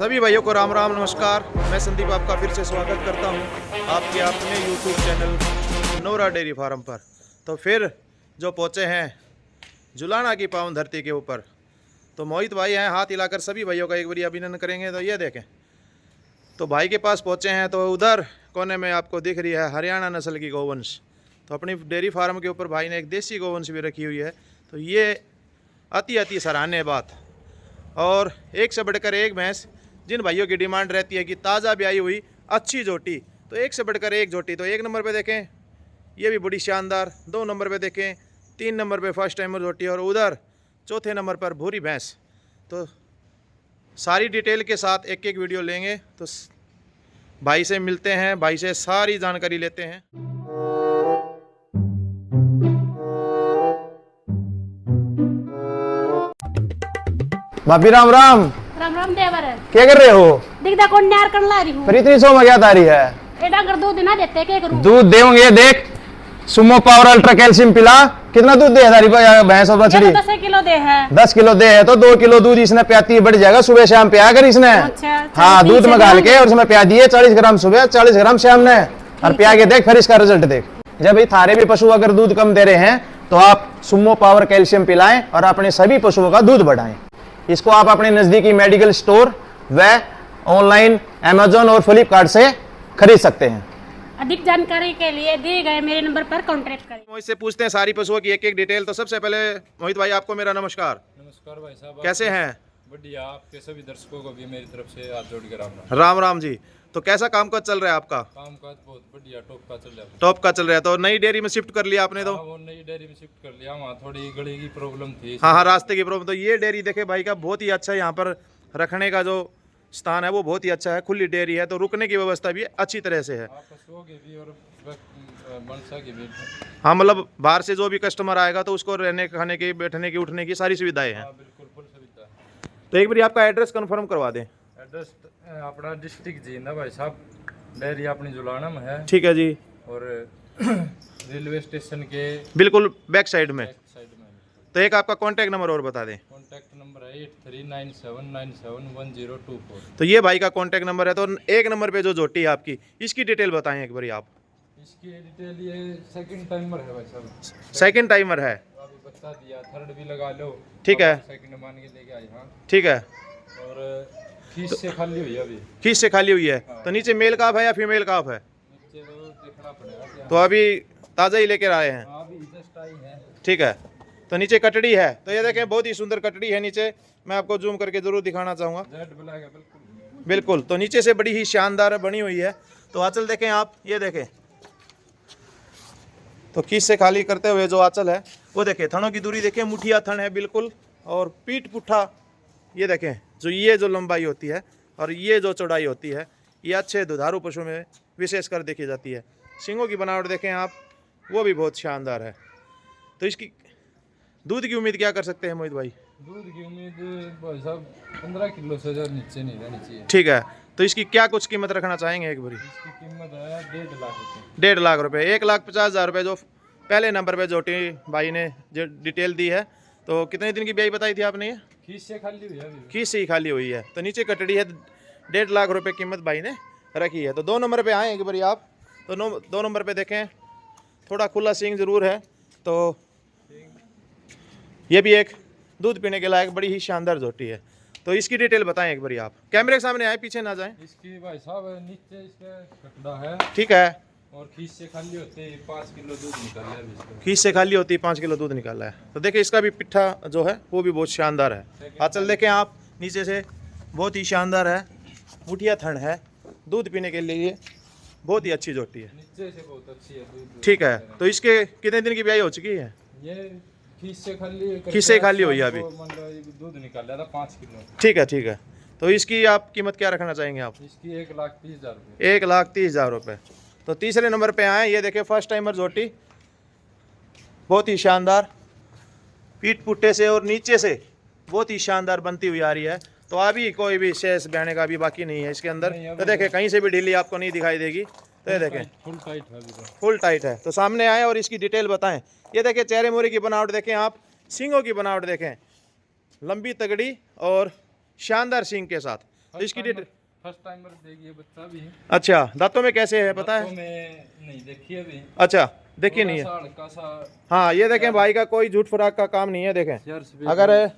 सभी भाइयों को राम राम नमस्कार। मैं संदीप आपका फिर से स्वागत करता हूं आपके अपने YouTube channel Nora dairy farm पर। तो फिर जो पहुंचे हैं जुलाना की पावन धरती के ऊपर, तो मोहित भाई हैं, हाथ हिलाकर सभी भाइयों का एक बार अभिनंदन करेंगे। तो ये देखें, तो भाई के पास पहुंचे हैं। तो उधर कोने में आपको दिख रही है हरियाणा नस्ल की गौवंश। तो अपनी डेयरी फार्म के ऊपर भाई ने एक देसी गौवंश भी रखी हुई है। तो ये अति सराहनीय बात, और एक से बढ़कर एक भैंस। जिन भाइयों की डिमांड रहती है कि ताज़ा ब्याई हुई अच्छी जोटी, तो एक से बढ़कर एक जोटी। तो एक नंबर पे देखें ये भी बड़ी शानदार, 2 नंबर पे देखें, 3 नंबर पे फर्स्ट टाइमर जोटी, और उधर चौथे नंबर पर भूरी भैंस। तो सारी डिटेल के साथ एक एक वीडियो लेंगे। तो भाई से मिलते हैं, भाई से सारी जानकारी लेते हैं। भाभी राम राम। राम राम देवर। क्या कर रहे हो? दिखदा कौन न्यार कर ला रही हूं। फिर इतनी सो में क्या तारी है? एडा कर दूध ना देते के करूं? दूध देंगे, देख सुमो पावर अल्ट्रा कैल्शियम पिला। कितना दूध दे तारी भैंस और बछड़ी? 10 किलो दे है। 10 किलो दे है तो 2 किलो दूध इसने प्याती बढ़ जाएगा। सुबह शाम पिया कर इसने। अच्छा, हाँ, दूध में डाल के और उसमें प्या दिए 40 ग्राम सुबह, 40 ग्राम शाम ने, और पिया के देख फिर इसका रिजल्ट देख। जब भाई थारे भी पशु अगर दूध कम दे रहे हैं तो आप सुमो पावर कैल्शियम पिलाएं और अपने सभी पशुओं का दूध बढ़ाएं। इसको आप अपने नजदीकी मेडिकल स्टोर व ऑनलाइन अमेजोन और फ्लिपकार्ट से खरीद सकते हैं। अधिक जानकारी के लिए दिए गए मेरे नंबर पर कांटेक्ट करें। मोहित से पूछते हैं सारी पशुओं की एक एक डिटेल। तो सबसे पहले मोहित भाई आपको मेरा नमस्कार। नमस्कार भाई साहब, कैसे हैं? बढ़िया। आपके सभी दर्शकों को भी मेरी तरफ से हाथ जोड़ के राम राम राम जी। तो कैसा कामकाज चल रहा है आपका? काम काज बहुत बढ़िया, टॉप का चल रहा है। टॉप का चल रहा है। तो नई डेयरी में शिफ्ट कर लिया आपने? तो हाँ, वो नई डेयरी में शिफ्ट कर लिया। वहाँ थोड़ी गली की प्रॉब्लम थी। हाँ, रास्ते की प्रॉब्लम। तो ये डेयरी देखे भाई का बहुत ही अच्छा है। यहाँ पर रखने का जो स्थान है वो बहुत ही अच्छा है, खुली डेयरी है, तो रुकने की व्यवस्था भी अच्छी तरह से है। पशुओं की भी और मनसा की भी। हाँ, मतलब बाहर से जो भी कस्टमर आएगा तो उसको रहने खाने की, बैठने की, उठने की सारी सुविधाएं हैं। हाँ, बिल्कुल फुल सुविधा। तो एक बार आपका एड्रेस कंफर्म करवा दें। एड्रेस अपना डिस्ट्रिक्ट जींदा भाई साहब, डेयरी अपनी जुलाना में है। ठीक है जी। और रेलवे स्टेशन के बिल्कुल बैक साइड में। साइड में। तो एक आपका कॉन्टैक्ट नंबर और बता दें। कॉन्टैक्ट नंबर है 8397971024। तो ये भाई का कॉन्टैक्ट नंबर है। तो एक नंबर पे जो जोटी है आपकी, इसकी डिटेल बताएं एक बार आप। इसकी डिटेल ये सेकंड टाइमर है भाई साहब। सेकंड टाइमर है। अभी बता दिया, थर्ड भी लगा लो। ठीक है। सेकंड मान के लेके आई। हाँ, ठीक है। और खींच से खाली हुई है अभी। खींच से खाली हुई है। तो नीचे मेल काफ है या फीमेल काफ है? नीचे तो देखना पड़ेगा क्या। तो अभी ताज़ा ही लेकर आए हैं। हाँ, अभी जस्ट आई है। ठीक है। तो नीचे कटड़ी है। तो ये देखें बहुत ही सुंदर कटड़ी है नीचे। मैं आपको जूम करके जरूर दिखाना चाहूँगा। जेड ब्लैक है बिल्कुल। बिल्कुल। तो नीचे से बड़ी ही शानदार बनी हुई है। तो आंचल देखें आप, ये देखें। तो खींच से खाली करते हुए जो आंचल है वो देखें, थनों की दूरी देखें, मुठिया थन है बिल्कुल, और पीठ पुट्ठा ये देखें। जो लंबाई होती है और ये जो चौड़ाई होती है, ये अच्छे दुधारू पशु में विशेषकर देखी जाती है। सींगों की बनावट देखें आप, वो भी बहुत शानदार है। तो इसकी दूध की उम्मीद क्या कर सकते हैं मोहित भाई? दूध की उम्मीद भाई साहब 15 किलो से ज़्यादा नीचे नहीं रहनी चाहिए। ठीक है। तो इसकी क्या कुछ कीमत रखना चाहेंगे एक बारी? इसकी कीमत है 1.5 लाख रुपये। 1.5 लाख रुपये, 1,50,000 रुपये जो पहले नंबर पे जोटी भाई ने जो डिटेल दी है। तो कितने दिन की ब्याई बताई थी आपने? ये खींच से खाली हुई है अभी। खींच से ही खाली हुई है। तो नीचे कटड़ी है। 1.5 लाख रुपये कीमत भाई ने रखी है। तो 2 नंबर पे आए एक बारी आप। तो 2 नंबर पे देखें, थोड़ा खुला सींग जरूर है। तो ये भी एक दूध पीने के लायक बड़ी ही शानदार जोटी है। तो इसकी डिटेल बताएं एक बारी आप। कैमरे के सामने आए, पीछे ना जाएं। इसकी भाई साहब नीचे इसका कटड़ा है। ठीक है। और खींच से खाली होते ही 5 किलो दूध निकल रहा है अभी इसका। खींच से खाली होती है 5 किलो दूध निकाला है। तो देखिए इसका भी पिट्ठा जो है वो भी बहुत शानदार है। आंचल देखें आप नीचे से, बहुत ही शानदार है, मुठिया थन है, दूध पीने के लिए बहुत ही अच्छी जोटी है। नीचे से बहुत अच्छी है दूध। ठीक है। तो इसके कितने दिन की ब्याई हो चुकी है? ये खींच से खाली हुई है अभी। मतलब दूध निकाल रहा था 5 किलो। ठीक है। ठीक है। तो इसकी आप कीमत क्या रखना चाहेंगे आप? इसकी 1,30,000 रुपये। 1,30,000 रुपये। तो तीसरे नंबर पे आए, ये देखें फर्स्ट टाइमर जोटी, बहुत ही शानदार, पीठ पुट्ठे से और नीचे से बहुत ही शानदार बनती हुई आ रही है। तो अभी कोई भी शेष बहने का भी बाकी नहीं है इसके अंदर। तो देखें कहीं से भी ढीली आपको नहीं दिखाई देगी। तो ये देखें फुल टाइट है अभी तो। फुल टाइट है। तो सामने आए और इसकी डिटेल बताएं। ये देखें चेहरे मोरी की बनावट देखें आप, सींगों की बनावट देखें, लंबी तगड़ी और शानदार सींग के साथ। तो इसकी डिटेल। फर्स्ट टाइमर देगी ये बच्चा भी। अच्छा, दांतों में कैसे है पता दांतों है? में नहीं देखी अभी। अच्छा, देखिए नहीं है। हल्का सा हाँ, ये देखें भाई का कोई झूठ फराक का काम नहीं है। देखें, यार सफेद अगर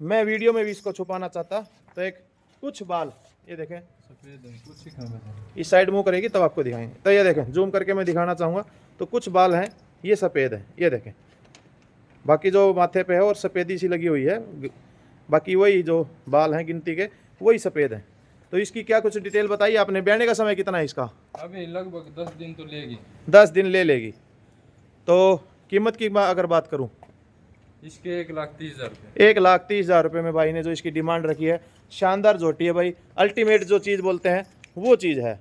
मैं वीडियो में भी इसको छुपाना चाहता तो एक कुछ बाल, ये देखें, सफेद है, कुछ ही खाना है। इस साइड मुंह करेगी तब आपको दिखाएंगे। तो ये देखें, जूम करके मैं दिखाना चाहूँगा तो कुछ बाल हैं ये सफ़ेद है, ये देखें। बाकी जो माथे पे है और सफ़ेदी सी लगी हुई है, बाकी वही जो बाल हैं गिनती के वही सफ़ेद हैं। तो इसकी क्या कुछ डिटेल बताइए आपने? ब्याने का समय कितना है इसका? अभी लगभग 10 दिन तो लेगी। 10 दिन ले लेगी। तो कीमत की अगर बात करूं, इसके 1,30,000 रुपये। 1,30,000 रुपये में भाई ने जो इसकी डिमांड रखी है। शानदार झोटी है भाई, अल्टीमेट जो चीज़ बोलते हैं वो चीज़ है।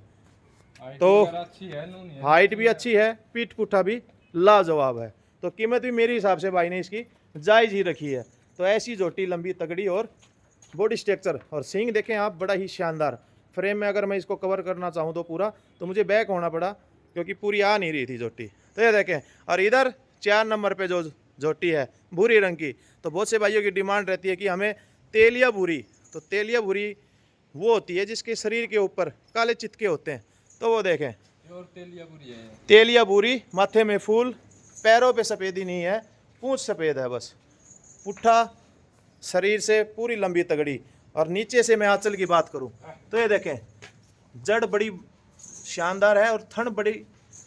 तो अच्छी है, नूनी है, हाइट भी अच्छी है, पीठ पुट्ठा भी लाजवाब है। तो कीमत भी मेरे हिसाब से भाई ने इसकी जायज़ ही रखी है। तो ऐसी झोटी लंबी तगड़ी और बॉडी स्ट्रक्चर और सींग देखें आप, बड़ा ही शानदार। फ्रेम में अगर मैं इसको कवर करना चाहूँ तो पूरा, तो मुझे बैक होना पड़ा क्योंकि पूरी आ नहीं रही थी झोटी। तो ये देखें, और इधर 4 नंबर पे जो झोटी है भूरी रंग की, तो बहुत से भाइयों की डिमांड रहती है कि हमें तेलिया भूरी। तो तेलिया भूरी वो होती है जिसके शरीर के ऊपर काले चितके होते हैं। तो वो देखें, और तेलिया बुरी है। तेलिया भूरी, माथे में फूल, पैरों पे सफ़ेदी नहीं है, पूंछ सफ़ेद है बस, पुट्ठा शरीर से पूरी लंबी तगड़ी। और नीचे से मैं आंचल की बात करूं तो ये देखें, जड़ बड़ी शानदार है और थन बड़ी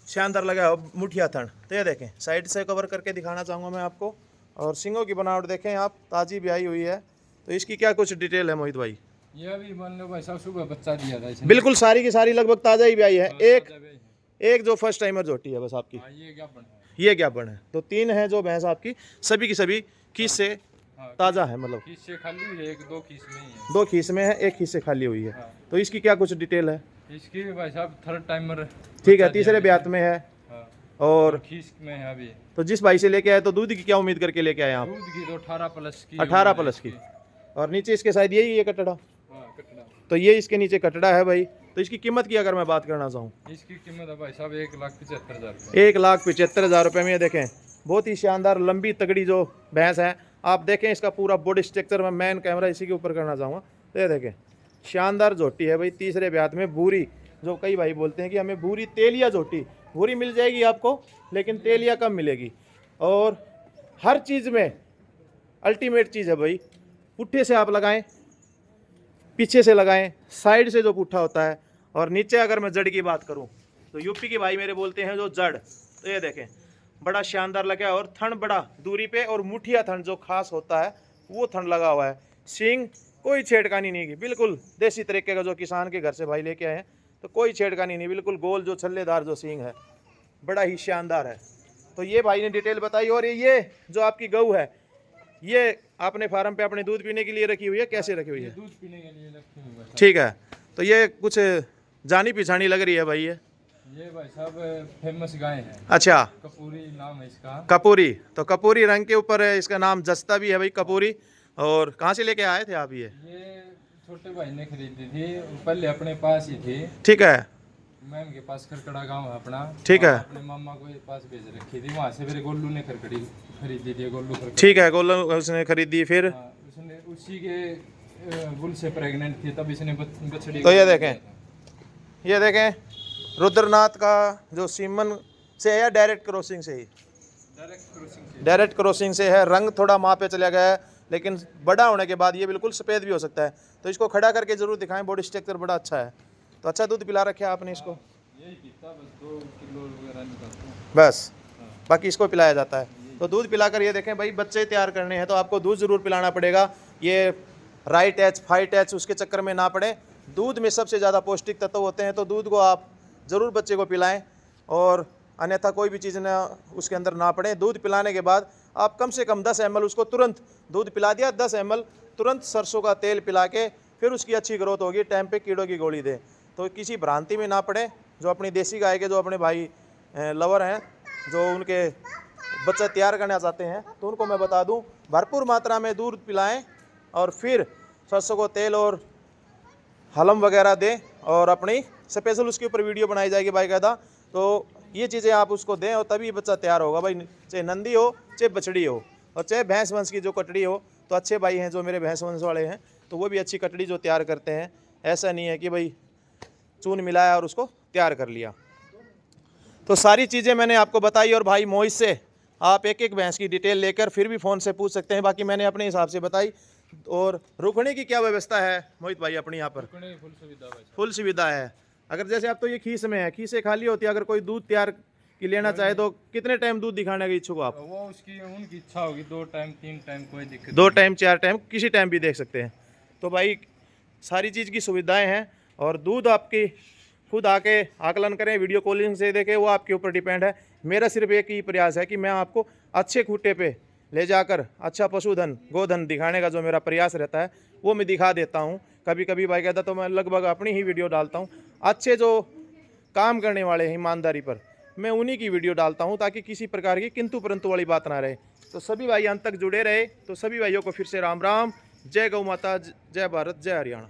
शानदार लगा है, मुठिया थन। तो ये देखें, साइड से कवर करके दिखाना चाहूँगा मैं आपको। और सींगों की बनावट देखें आप, ताज़ी ब्याई हुई है। तो इसकी क्या कुछ डिटेल है मोहित भाई? ये अभी मान लो भाई साहब सुबह बच्चा दिया था इसने। बिल्कुल सारी की सारी लगभग ताज़ा ही ब्याई है। एक ताजा भी है। एक जो फर्स्ट टाइमर झोटी है बस आपकी, हाँ, ये क्या बना है? ये क्या बन है। तो 3 है जो भैंस आपकी, सभी की सभी खीस से हाँ, ताज़ा है, मतलब खीस से खाली हुई है, 1-2 खीस में ही है। 2 खीस में है, 1 खीस से खाली हुई है। हाँ। तो इसकी क्या कुछ डिटेल है? इसकी भी भाई साहब थर्ड टाइमर। ठीक है, तीसरे ब्यात में है। हाँ, और खीस में है अभी। तो जिस भाई से लेके आए तो दूध की क्या उम्मीद करके लेके आए आप? दूध की तो 18 प्लस की। 18 प्लस की। और नीचे इसके शायद यही है कटड़ा। हाँ, कटड़ा। तो ये इसके नीचे कटड़ा है भाई। तो इसकी कीमत की अगर मैं बात करना चाहूँ, इसकी कीमत है भाई साहब 1,75,000 रुपये। 1,75,000 रुपये में। ये देखें, बहुत ही शानदार लंबी तगड़ी जो भैंस है। आप देखें इसका पूरा बॉडी स्ट्रक्चर में, मैन कैमरा इसी के ऊपर करना चाहूँगा। तो ये देखें, शानदार झोटी है भाई। तीसरे ब्यात में भूरी, जो कई भाई बोलते हैं कि हमें भूरी तेलिया झोटी, भूरी मिल जाएगी आपको लेकिन तेलिया कम मिलेगी। और हर चीज़ में अल्टीमेट चीज़ है भाई। पुट्ठे से आप लगाएं, पीछे से लगाएं, साइड से जो पुट्ठा होता है। और नीचे अगर मैं जड़ की बात करूं तो यूपी के भाई मेरे बोलते हैं जो जड़। तो ये देखें, बड़ा शानदार लगा है। और थन बड़ा दूरी पे, और मुठिया थन जो खास होता है वो थन लगा हुआ है। सींग कोई छेड़खानी नहीं की, बिल्कुल देसी तरीके का जो किसान के घर से भाई लेके आए हैं। तो कोई छेड़खानी नहीं, बिल्कुल गोल जो छल्लेदार जो सींग है, बड़ा ही शानदार है। तो ये भाई ने डिटेल बताई। और ये जो आपकी गऊ है, ये आपने फार्म पे अपने दूध पीने के लिए रखी हुई है, कैसे रखी हुई है? दूध पीने के लिए रखी हुई है। ठीक है, तो ये कुछ जानी पहचानी लग रही है भाई। ये भाई साहब फेमस गाय है। अच्छा, कपूरी नाम है इसका। कपूरी। तो कपूरी रंग के ऊपर इसका नाम जस्ता भी है भाई, कपूरी। और कहाँ से लेके आए थे आप ये? छोटे भाई ने खरीदी थी, पहले अपने पास ही थी। ठीक है, मैम के पास खरकड़ा गांव है अपना। ठीक है। अपने मामा को पास भेज रखी थी, वहाँ से फिर गोलू ने खरीदी थी। गोलू खरकड़ा। ठीक है, गोलू उसने खरीदी फिर। हाँ, उसने उसी के बुल से प्रेग्नेंट थी, तब इसने बछड़ी। तो ये देखें रुद्रनाथ का जो सीमन से है या डायरेक्ट क्रॉसिंग से ही? डायरेक्ट क्रॉसिंग से है। रंग थोड़ा माँ पे चला गया है, लेकिन बड़ा होने के बाद ये बिल्कुल सफ़ेद भी हो सकता है। तो इसको खड़ा करके जरूर दिखाएं, बॉडी स्ट्रक्चर बड़ा अच्छा है। तो अच्छा दूध पिला रखे आपने इसको? यही पीता, बस 2 किलो वगैरह निकलता है बस, बाकी इसको पिलाया जाता है। तो दूध पिलाकर ये देखें भाई, बच्चे तैयार करने हैं तो आपको दूध ज़रूर पिलाना पड़ेगा। ये राइट एच, फाइट एच उसके चक्कर में ना पड़े। दूध में सबसे ज़्यादा पौष्टिक तत्व होते हैं, तो दूध को आप ज़रूर बच्चे को पिलाएं। और अन्यथा कोई भी चीज़ ना उसके अंदर ना पड़े। दूध पिलाने के बाद आप कम से कम 10 ml उसको तुरंत, दूध पिला दिया 10 ml तुरंत सरसों का तेल पिला के फिर उसकी अच्छी ग्रोथ होगी। टाइम पे कीड़ों की गोली दें। तो किसी भ्रांति में ना पड़े। जो अपनी देसी गाय के जो अपने भाई लवर हैं, जो उनके बच्चा तैयार करना चाहते हैं, तो उनको मैं बता दूं, भरपूर मात्रा में दूध पिलाएं और फिर सरसों को तेल और हलम वगैरह दें। और अपनी स्पेशल उसके ऊपर वीडियो बनाई जाएगी बाकायदा। तो ये चीज़ें आप उसको दें और तभी बच्चा तैयार होगा भाई। चाहे नंदी हो, चाहे बछड़ी हो, और चाहे भैंस वंश की जो कटड़ी हो। तो अच्छे भाई हैं जो मेरे भैंस वंश वाले हैं, तो वो भी अच्छी कटड़ी जो तैयार करते हैं। ऐसा नहीं है कि भाई चून मिलाया और उसको तैयार कर लिया। तो सारी चीज़ें मैंने आपको बताई और भाई मोहित से आप एक एक भैंस की डिटेल लेकर फिर भी फ़ोन से पूछ सकते हैं। बाकी मैंने अपने हिसाब से बताई। और रुकने की क्या व्यवस्था है मोहित भाई अपने यहाँ पर? फुल सुविधा भाई साहब। फुल सुविधा है। अगर जैसे आप तो ये खीस में है, खीसें खाली होती है, अगर कोई दूध तैयार की लेना चाहे तो कितने टाइम दूध दिखाने के इच्छुक हो आप? वो उसकी उनकी इच्छा होगी, 2 टाइम 3 टाइम कोई दिक्कत 2 टाइम 4 टाइम किसी टाइम भी देख सकते हैं। तो भाई सारी चीज़ की सुविधाएं हैं और दूध आपकी खुद आके आकलन करें, वीडियो कॉलिंग से देखें, वो आपके ऊपर डिपेंड है। मेरा सिर्फ एक ही प्रयास है कि मैं आपको अच्छे खूटे पे ले जाकर अच्छा पशुधन गोधन दिखाने का जो मेरा प्रयास रहता है वो मैं दिखा देता हूँ। कभी कभी भाई कहता तो मैं लगभग अपनी ही वीडियो डालता हूँ। अच्छे जो काम करने वाले हैं ईमानदारी पर, मैं उन्हीं की वीडियो डालता हूँ ताकि किसी प्रकार की किंतु परंतु वाली बात ना रहे। तो सभी भाई अंत तक जुड़े रहे। तो सभी भाइयों को फिर से राम राम, जय गौ माता, जय भारत, जय हरियाणा।